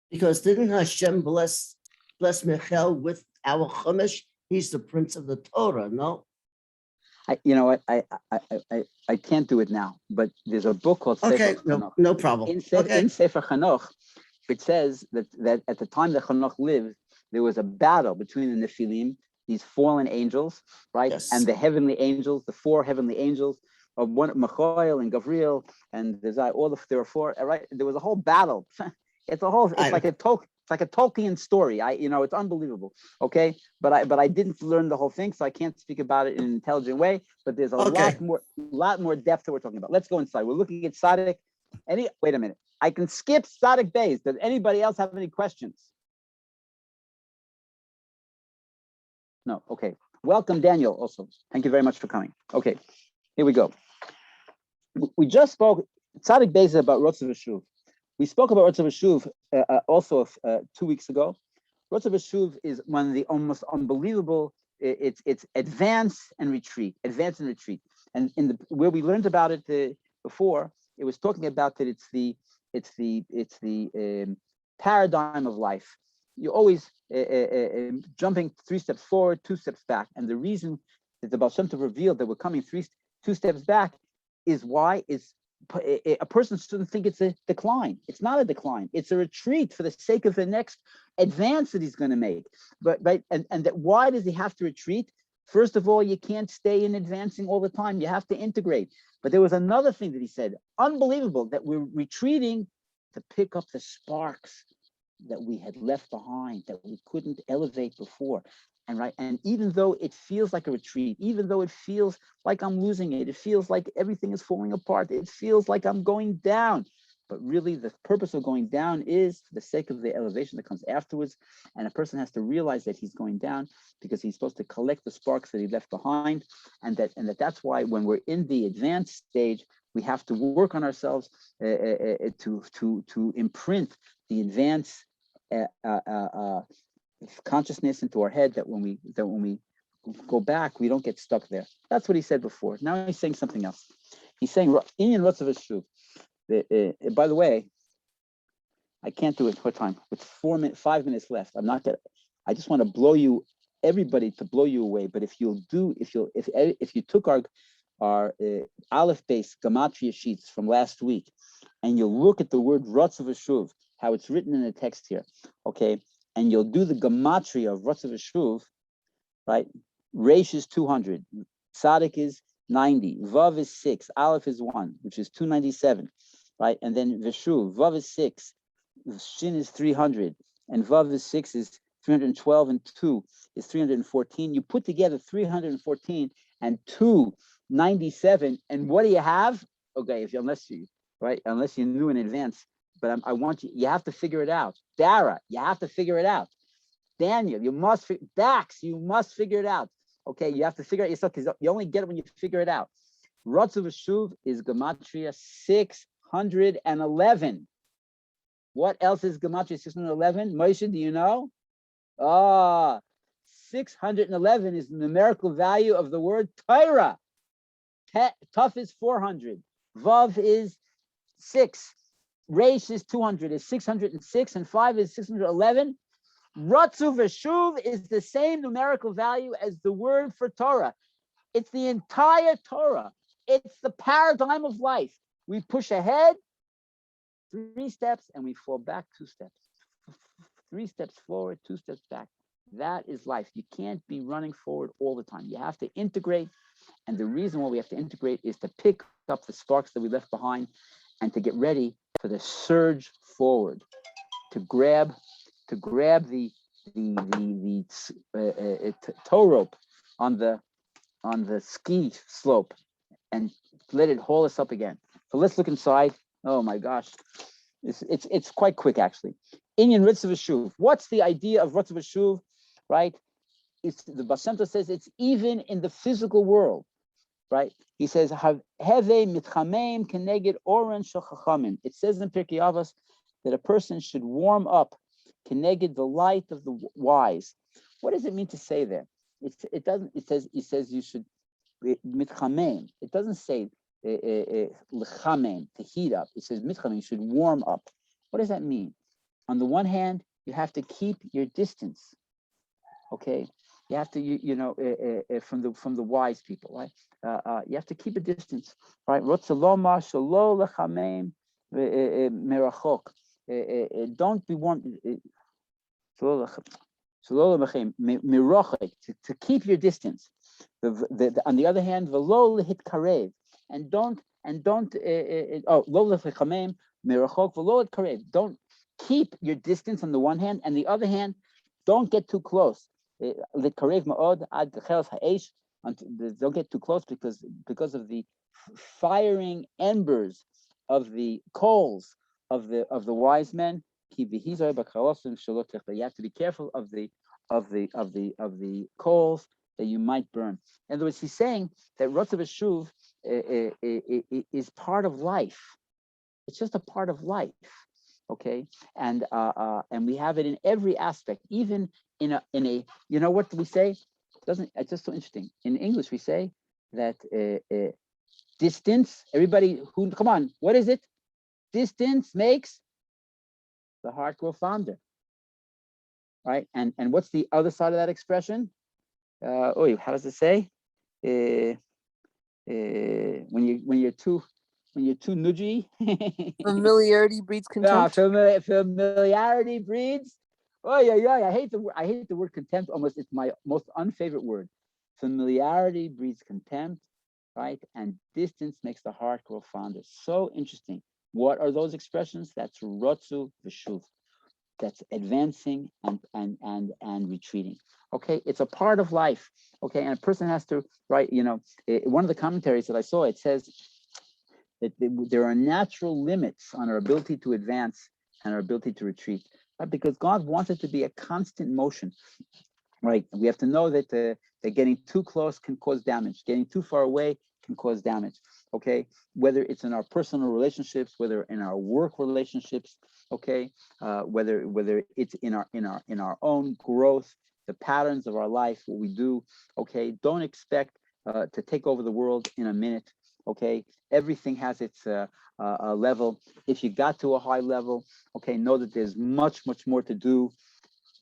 Because didn't Hashem bless Michael with our Chumash? He's the prince of the Torah, no? You know what? I can't do it now, but there's a book called Okay, Sefer Chanoch. no problem. In Sefer Chanoch, it says that at the time that Chanoch lived, there was a battle between the Nephilim, these fallen angels, right? Yes. And the heavenly angels, the 4 heavenly angels of Michael and Gabriel and there were 4, right? There was a whole battle. It's like a Tolkien story. It's unbelievable. Okay, but I didn't learn the whole thing, so I can't speak about it in an intelligent way. But there's a lot more depth that we're talking about. Let's go inside. We're looking at Tzaddik. Wait a minute. I can skip Tzaddik Beis. Does anybody else have any questions? No. Okay. Welcome, Daniel. Also, thank you very much for coming. Okay, here we go. We just spoke. Tzaddik Beis is about Rotzav V'Shuv. We spoke about Rotzav V'Shuv also 2 weeks ago. Rotzav V'Shuv is one of the almost unbelievable. It's advance and retreat, and where we learned about it before, it was talking about that it's the paradigm of life. You're always jumping 3 steps forward, 2 steps back, and the reason that the Baal Shem Tov revealed that we're coming 2 steps back is why a person shouldn't think it's a decline. It's not a decline. It's a retreat for the sake of the next advance that he's going to make. But right, and that why does he have to retreat? First of all, you can't stay in advancing all the time. You have to integrate. But there was another thing that he said, unbelievable, that we're retreating to pick up the sparks that we had left behind, that we couldn't elevate before. And even though it feels like a retreat, even though it feels like I'm losing it, it feels like everything is falling apart, it feels like I'm going down, but really the purpose of going down is for the sake of the elevation that comes afterwards. And a person has to realize that he's going down because he's supposed to collect the sparks that he left behind, and that's why when we're in the advanced stage, we have to work on ourselves to imprint the advanced consciousness into our head, that when we go back, we don't get stuck there. That's what he said before. Now he's saying something else. He's saying Inyan Rotzav V'Shuv. By the way, I can't do it. What time? With 5 minutes left. I just want to blow you away. But if you took our Aleph base Gematria sheets from last week, and you'll look at the word Rotzav V'Shuv, how it's written in the text here, okay, and you'll do the gematria of Rotzav V'Shuv, right? Reish is 200, Tzaddik is 90, Vav is 6, Aleph is 1, which is 297, right? And then V'Shuv, Vav is 6, Shin is 300, and Vav is 6 is 312, and 2 is 314. You put together 314 and 297, and what do you have? Okay, unless you knew in advance. But I want you have to figure it out. Dara, you have to figure it out. Daniel, Dax, you must figure it out. Okay, you have to figure it out yourself because you only get it when you figure it out. Rotzav V'Shuv is Gematria 611. What else is Gematria 611? Moshe, do you know? 611 is the numerical value of the word Torah. Tuf is 400. Vav is 6. Reish is 200, is 606, and 5 is 611. Rotzav V'Shuv is the same numerical value as the word for Torah. It's the entire Torah. It's the paradigm of life. We push ahead 3 steps and we fall back 2 steps. 3 steps forward, 2 steps back. That is life. You can't be running forward all the time. You have to integrate. And the reason why we have to integrate is to pick up the sparks that we left behind and to get ready for the surge forward, to grab the tow rope on the ski slope and let it haul us up again. So let's look inside. Oh my gosh, it's quite quick actually. Inyan Ritzav Shuv. What's the idea of Ritzav Shuv? Right? It's the Baal Shem Tov says it's even in the physical world. Right? He says, "Heve mitchameim keneged oren shel chachamim." It says in Pirkei Avos that a person should warm up keneged the light of the wise. What does it mean to say there? It doesn't. It says you should mitchameim. It doesn't say lechameim to heat up. It says mitchameim. You should warm up. What does that mean? On the one hand, you have to keep your distance. Okay. You have to, from the wise people, right? You have to keep a distance, right? Don't be warm. To keep your distance. On the other hand, and don't keep your distance on the one hand, and the other hand, don't get too close. Don't get too close because of the firing embers of the coals of the wise men. You have to be careful of the coals that you might burn. In other words, he's saying that Rotzav Shuv is part of life. It's just a part of life. Okay, and we have it in every aspect, even in a what do we say? It's just so interesting. In English, we say that distance. Everybody, come on, what is it? Distance makes the heart grow fonder, right? And what's the other side of that expression? How does it say? When you're too nudgy. Familiarity breeds contempt. Familiarity breeds. Oh yeah. I hate the word contempt. Almost, it's my most unfavorite word. Familiarity breeds contempt, right? And distance makes the heart grow fonder. So interesting. What are those expressions? That's rotzu v'shuv. That's advancing and retreating. Okay, it's a part of life. Okay, and a person has to, right? One of the commentaries that I saw, it says that there are natural limits on our ability to advance and our ability to retreat, right? Because God wants it to be a constant motion, right? We have to know that getting too close can cause damage. Getting too far away can cause damage, okay? Whether it's in our personal relationships, whether in our work relationships, okay? Whether it's in our own growth, the patterns of our life, what we do, okay? Don't expect to take over the world in a minute. Okay, everything has its level. If you got to a high level, okay, know that there's much more to do,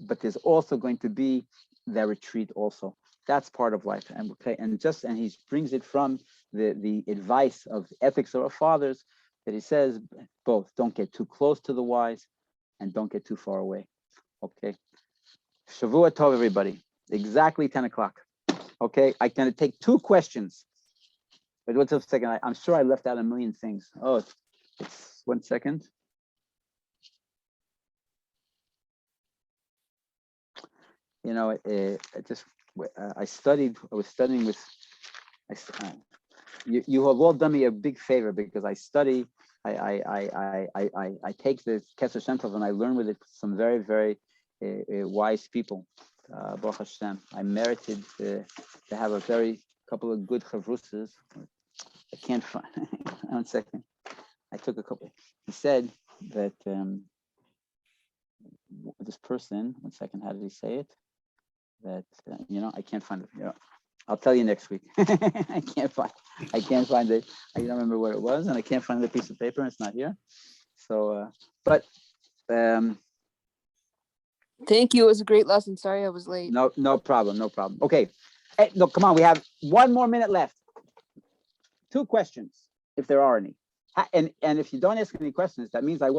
but there's also going to be that retreat also. That's part of life. And okay, and he brings it from the advice of the ethics of our fathers, that he says both: don't get too close to the wise, and don't get too far away. Okay, Shavua Tov, everybody. Exactly 10 o'clock. Okay, I'm going to take 2 questions. But what's a second? I'm sure I left out a million things. Oh, it's 1 second. I was studying with, you have all done me a big favor, because I study, I take the Keter Shem Tov and I learn with it some very, very wise people. Baruch Hashem. I merited to have a couple of good chavrusas. I can't find. 1 second. I took a couple. He said that this person. 1 second. How did he say it? That I can't find it. I'll tell you next week. I can't find it. I don't remember what it was, and I can't find the piece of paper. And it's not here. So, Thank you. It was a great lesson. Sorry I was late. No problem. Okay. Hey, no, come on. We have 1 more minute left. 2 questions, if there are any. And if you don't ask any questions, that means I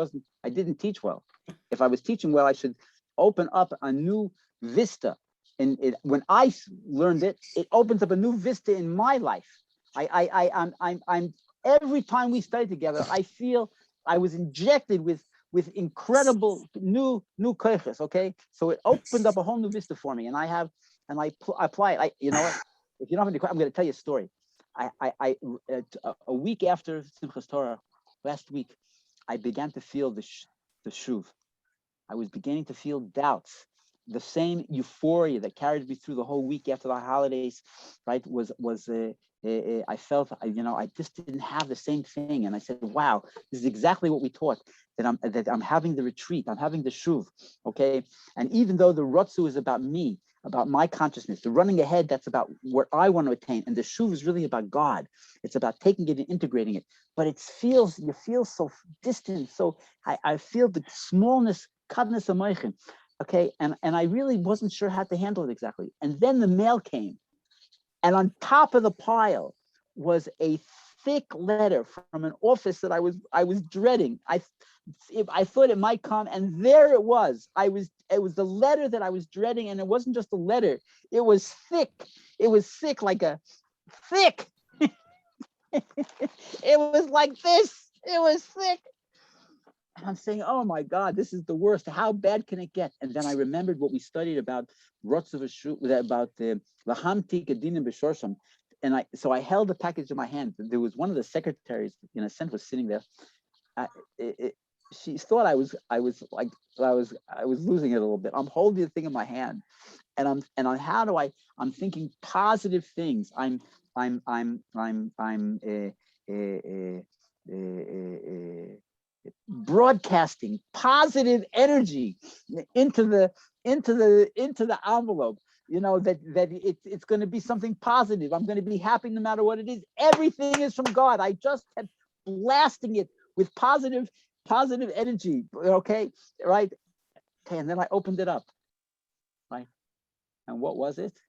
didn't teach well. If I was teaching well, I should open up a new vista. When I learned it, it opens up a new vista in my life. I'm every time we study together, I feel I was injected with with incredible new koiches. Okay, so it opened up a whole new vista for me, and I apply it. You know what? If you don't have any, I'm going to tell you a story. A week after Simchas Torah, last week, I began to feel the shuv. I was beginning to feel doubts. The same euphoria that carried me through the whole week after the holidays, right? I felt, I just didn't have the same thing, and I said, "Wow, this is exactly what we taught. That I'm having the retreat, I'm having the shuv, okay." And even though the rotzu is about me, about my consciousness, the running ahead, that's about what I want to attain, and the shuv is really about God. It's about taking it and integrating it. But you feel so distant. So I feel the smallness, kadness of moichin. Okay, and I really wasn't sure how to handle it exactly. And then the mail came, and on top of the pile was a thick letter from an office that I was dreading. I thought it might come, and there it was. It was the letter that I was dreading, and it wasn't just a letter. It was thick. It was thick, like a thick. It was like this. It was thick. And I'm saying, oh my God, this is the worst. How bad can it get? And then I remembered what we studied about about the Lahamti Kedinim B'Shorsham. And so I held the package in my hand. There was one of the secretaries in Ascent was sitting there. She thought I was losing it a little bit. I'm holding the thing in my hand, and I'm thinking positive things. I'm broadcasting positive energy into the envelope, that it's going to be something positive. I'm going to be happy no matter what it is. Everything is from God. I just kept blasting it with positive energy. Okay, right? Okay, and then I opened it up, right? And what was it?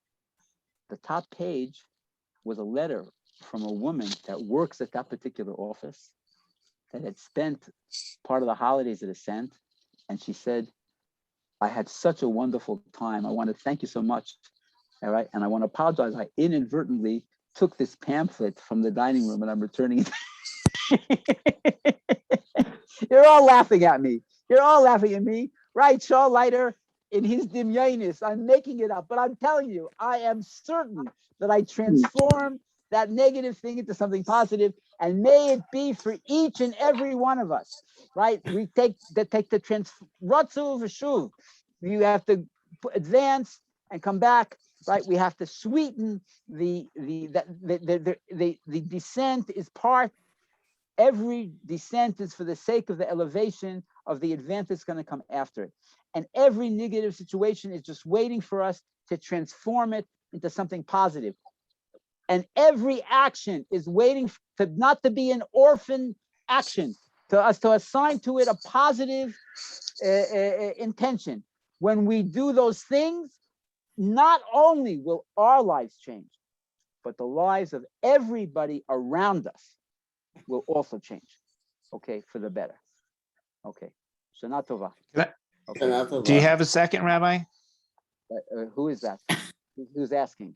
The top page was a letter from a woman that works at that particular office, that had spent part of the holidays at Ascent. And she said, "I had such a wonderful time. I want to thank you so much. All right. And I want to apologize. I inadvertently took this pamphlet from the dining room and I'm returning it." You're all laughing at me. Right? Shaul Leiter in his dimyonis. I'm making it up, but I'm telling you, I am certain that I transformed that negative thing into something positive, and may it be for each and every one of us, right? We take the ratzu v'shuv. You have to advance and come back, right? We have to sweeten the descent is part. Every descent is for the sake of the elevation of the advance that's going to come after it. And every negative situation is just waiting for us to transform it into something positive. And every action is waiting to not to be an orphan action, to us to assign to it a positive intention. When we do those things, not only will our lives change, but the lives of everybody around us will also change. Okay, for the better. Okay, Shana Tova. Okay. Do you have a second, Rabbi? Who is that? Who's asking?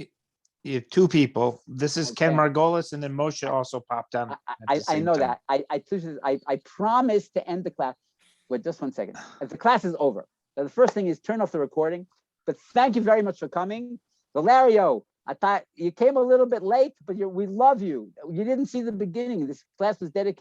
You have two people. This is Ken Okay. Margolis, and then Moshe also popped on. I know that. I promised to end the class. Wait, just 1 second. If the class is over, the first thing is turn off the recording. But thank you very much for coming. Valerio, I thought you came a little bit late, but we love you. You didn't see the beginning. This class was dedicated